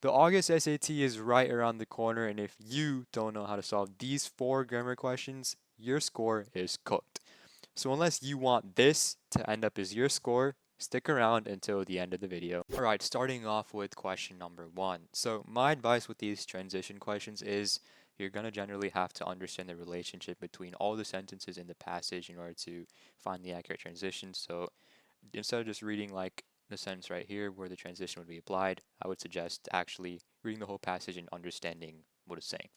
The August SAT is right around the corner, and if you don't know how to solve these four grammar questions, your score is cooked. So unless you want this to end up as your score, stick around until the end of the video. Alright, starting off with question number one. So my advice with these transition questions is you're going to generally have to understand the relationship between all the sentences in the passage in order to find the accurate transition. So instead of just reading like the sentence right here where the transition would be applied, I would suggest actually reading the whole passage and understanding what it's saying.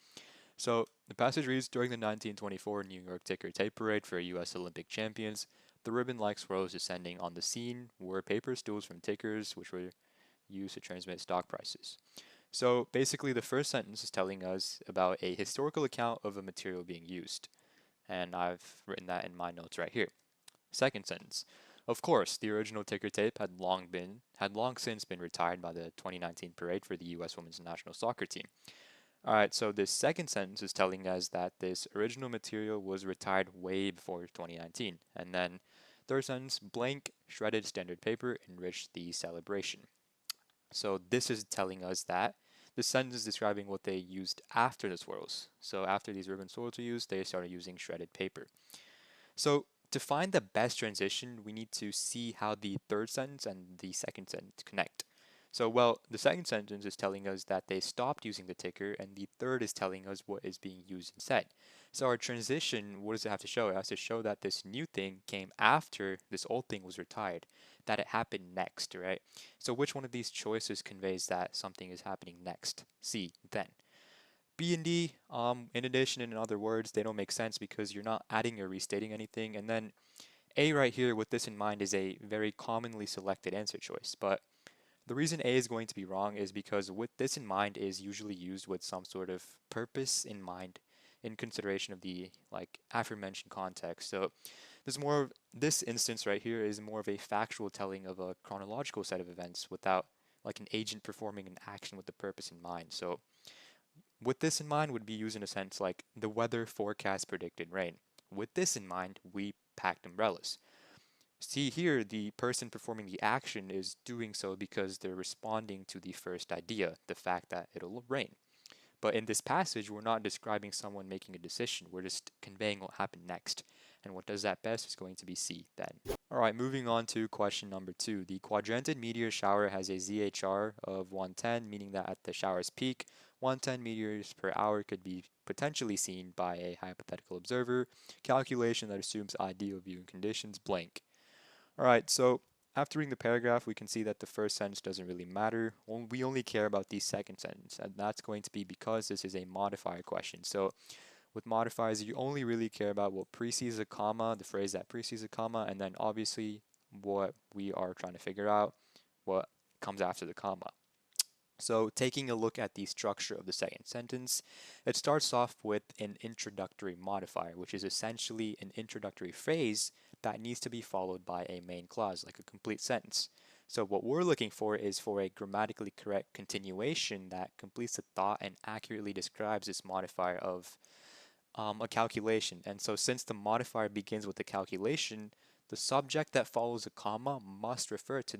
So the passage reads, during the 1924 New York Ticker Tape Parade for U.S. Olympic champions, the ribbon-like swirls descending on the scene were paper stools from tickers, which were used to transmit stock prices. So basically, the first sentence is telling us about a historical account of a material being used, and I've written that in my notes right here. Second sentence. Of course, the original ticker tape had long since been retired by the 2019 parade for the U.S. women's national soccer team. All right, so this second sentence is telling us that this original material was retired way before 2019. And then third sentence, blank shredded standard paper enriched the celebration. So this is telling us that the sentence is describing what they used after the swirls. So after these ribbon swirls were used, they started using shredded paper. So to find the best transition, we need to see how the third sentence and the second sentence connect. So, well, the second sentence is telling us that they stopped using the ticker, and the third is telling us what is being used instead. So our transition, what does it have to show? It has to show that this new thing came after this old thing was retired, that it happened next, right? So which one of these choices conveys that something is happening next? C, then. B and D, in addition, and in other words, they don't make sense because you're not adding or restating anything. And then A right here, with this in mind, is a very commonly selected answer choice. But the reason A is going to be wrong is because with this in mind is usually used with some sort of purpose in mind in consideration of the like aforementioned context. So this instance right here is more of a factual telling of a chronological set of events without like an agent performing an action with the purpose in mind. So with this in mind would be used in a sense like the weather forecast predicted rain. With this in mind, we packed umbrellas. See here, the person performing the action is doing so because they're responding to the first idea, the fact that it'll rain. But in this passage, we're not describing someone making a decision, we're just conveying what happened next. And what does that best is going to be C then. Alright, moving on to question number two. The quadranted meteor shower has a ZHR of 110, meaning that at the shower's peak, 110 meteors per hour could be potentially seen by a hypothetical observer. Calculation that assumes ideal viewing conditions blank. Alright, so after reading the paragraph, we can see that the first sentence doesn't really matter. We only care about the second sentence, and that's going to be because this is a modifier question. So with modifiers, you only really care about what precedes a comma, the phrase that precedes a comma, and then obviously what we are trying to figure out, what comes after the comma. So taking a look at the structure of the second sentence, it starts off with an introductory modifier, which is essentially an introductory phrase that needs to be followed by a main clause, like a complete sentence. So what we're looking for is for a grammatically correct continuation that completes the thought and accurately describes this modifier of a calculation. And so since the modifier begins with a calculation, the subject that follows a comma must refer to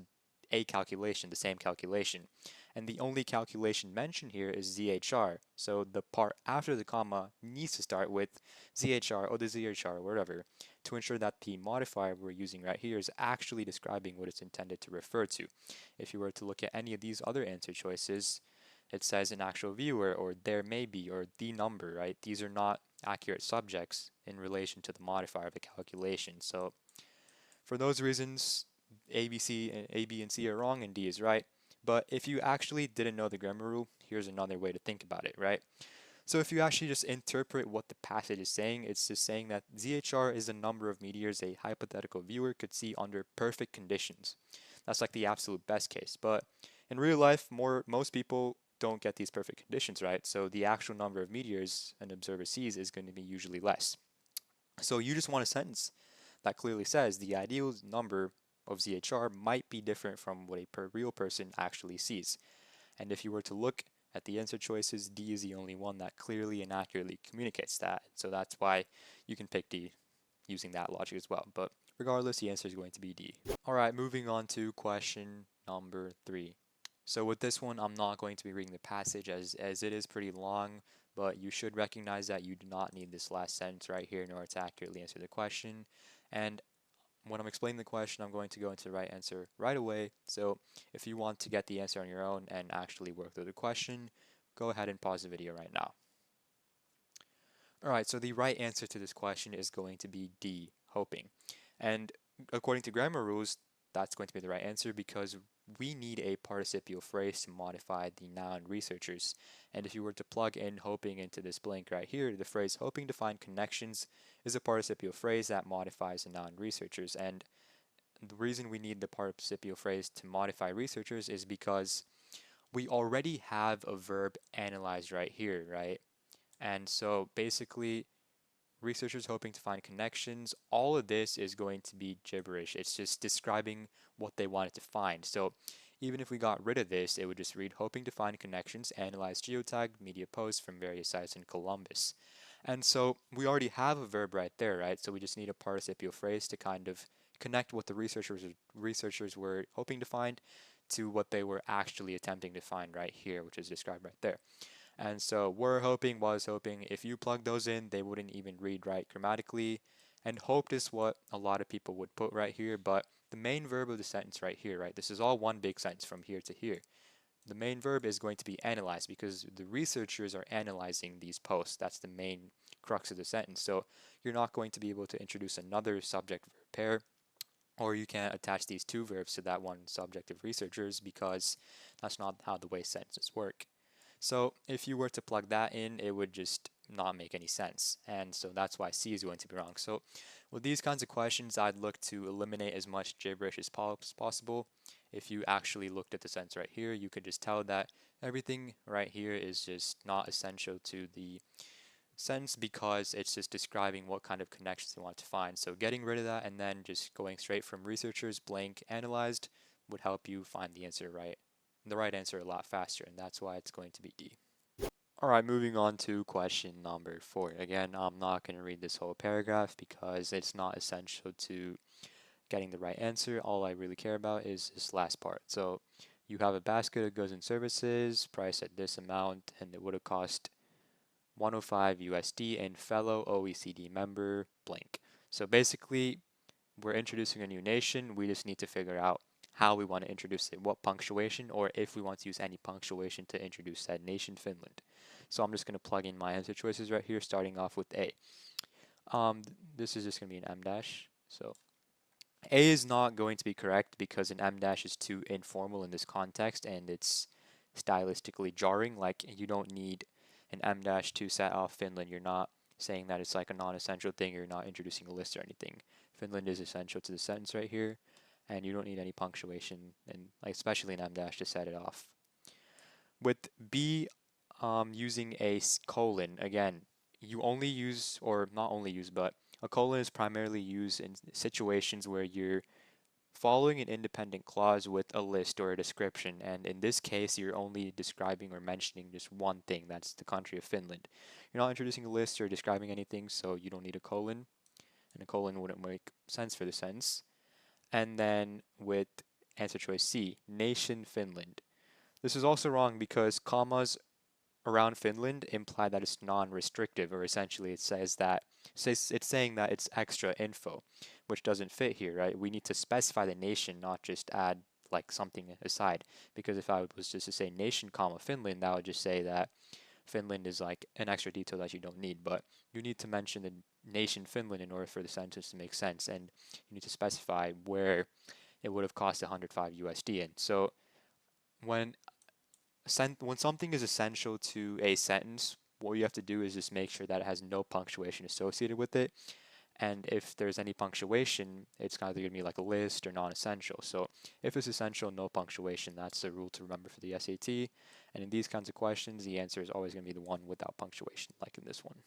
a calculation, the same calculation. And the only calculation mentioned here is ZHR. So the part after the comma needs to start with ZHR or the ZHR or whatever to ensure that the modifier we're using right here is actually describing what it's intended to refer to. If you were to look at any of these other answer choices, it says an actual viewer or there may be or the number, right? These are not accurate subjects in relation to the modifier of a calculation. So for those reasons, A, B, and C are wrong and D is right. But if you actually didn't know the grammar rule, here's another way to think about it, right? So if you actually just interpret what the passage is saying, it's just saying that ZHR is the number of meteors a hypothetical viewer could see under perfect conditions. That's like the absolute best case. But in real life, most people don't get these perfect conditions, right? So the actual number of meteors an observer sees is going to be usually less. So you just want a sentence that clearly says the ideal number of ZHR might be different from what a real person actually sees. And if you were to look at the answer choices, D is the only one that clearly and accurately communicates that. So that's why you can pick D using that logic as well. But regardless, the answer is going to be D. All right, moving on to question number three. So with this one, I'm not going to be reading the passage as it is pretty long, but you should recognize that you do not need this last sentence right here in order to accurately answer the question. And when I'm explaining the question, I'm going to go into the right answer right away. So if you want to get the answer on your own and actually work through the question, go ahead and pause the video right now. Alright, so the right answer to this question is going to be D, hoping. And according to grammar rules, that's going to be the right answer because we need a participial phrase to modify the noun researchers. And if you were to plug in hoping into this blank right here, the phrase hoping to find connections is a participial phrase that modifies the noun researchers. And the reason we need the participial phrase to modify researchers is because we already have a verb analyzed right here, right? And so basically, researchers hoping to find connections, all of this is going to be gibberish. It's just describing what they wanted to find. So even if we got rid of this, it would just read hoping to find connections, analyze geotagged media posts from various sites in Columbus. And so we already have a verb right there, right? So we just need a participial phrase to kind of connect what the researchers were hoping to find to what they were actually attempting to find right here, which is described right there. And so were hoping, was hoping, if you plug those in, they wouldn't even read right grammatically. And hoped is what a lot of people would put right here, but the main verb of the sentence right here, right? This is all one big sentence from here to here. The main verb is going to be analyze because the researchers are analyzing these posts. That's the main crux of the sentence. So you're not going to be able to introduce another subject verb pair, or you can't attach these two verbs to that one subject of researchers because that's not how the way sentences work. So if you were to plug that in, it would just not make any sense. And so that's why C is going to be wrong. So with these kinds of questions, I'd look to eliminate as much gibberish as possible. If you actually looked at the sentence right here, you could just tell that everything right here is just not essential to the sentence because it's just describing what kind of connections they want to find. So getting rid of that and then just going straight from researchers blank analyzed would help you find the right answer a lot faster, and that's why it's going to be D. Alright, moving on to question number 4. Again, I'm not going to read this whole paragraph because it's not essential to getting the right answer. All I really care about is this last part. So you have a basket of goods and services priced at this amount, and it would have cost 105 USD and fellow OECD member blank. So basically, we're introducing a new nation. We just need to figure out how we want to introduce it, what punctuation, or if we want to use any punctuation to introduce that nation, Finland. So I'm just going to plug in my answer choices right here, starting off with A. This is just going to be an M dash. So A is not going to be correct because an M dash is too informal in this context and it's stylistically jarring. Like you don't need an M dash to set off Finland. You're not saying that it's like a non-essential thing. You're not introducing a list or anything. Finland is essential to the sentence right here, and you don't need any punctuation and like especially an M dash to set it off. With B, using a colon again, you only use or not only use, but a colon is primarily used in situations where you're following an independent clause with a list or a description, and in this case, you're only describing or mentioning just one thing, that's the country of Finland. You're not introducing a list or describing anything, so you don't need a colon, and a colon wouldn't make sense for the sentence. And then with answer choice C, nation Finland. This is also wrong because commas around Finland imply that it's non-restrictive, or essentially it's saying that it's extra info, which doesn't fit here, right? We need to specify the nation, not just add like something aside. Because if I was just to say nation, comma Finland, that would just say that Finland is like an extra detail that you don't need. But you need to mention the nation Finland in order for the sentence to make sense, and you need to specify where it would have cost 105 USD. And so when when something is essential to a sentence, what you have to do is just make sure that it has no punctuation associated with it. And if there's any punctuation, it's either going to be like a list or non-essential. So if it's essential, no punctuation. That's the rule to remember for the SAT. And in these kinds of questions, the answer is always going to be the one without punctuation, like in this one.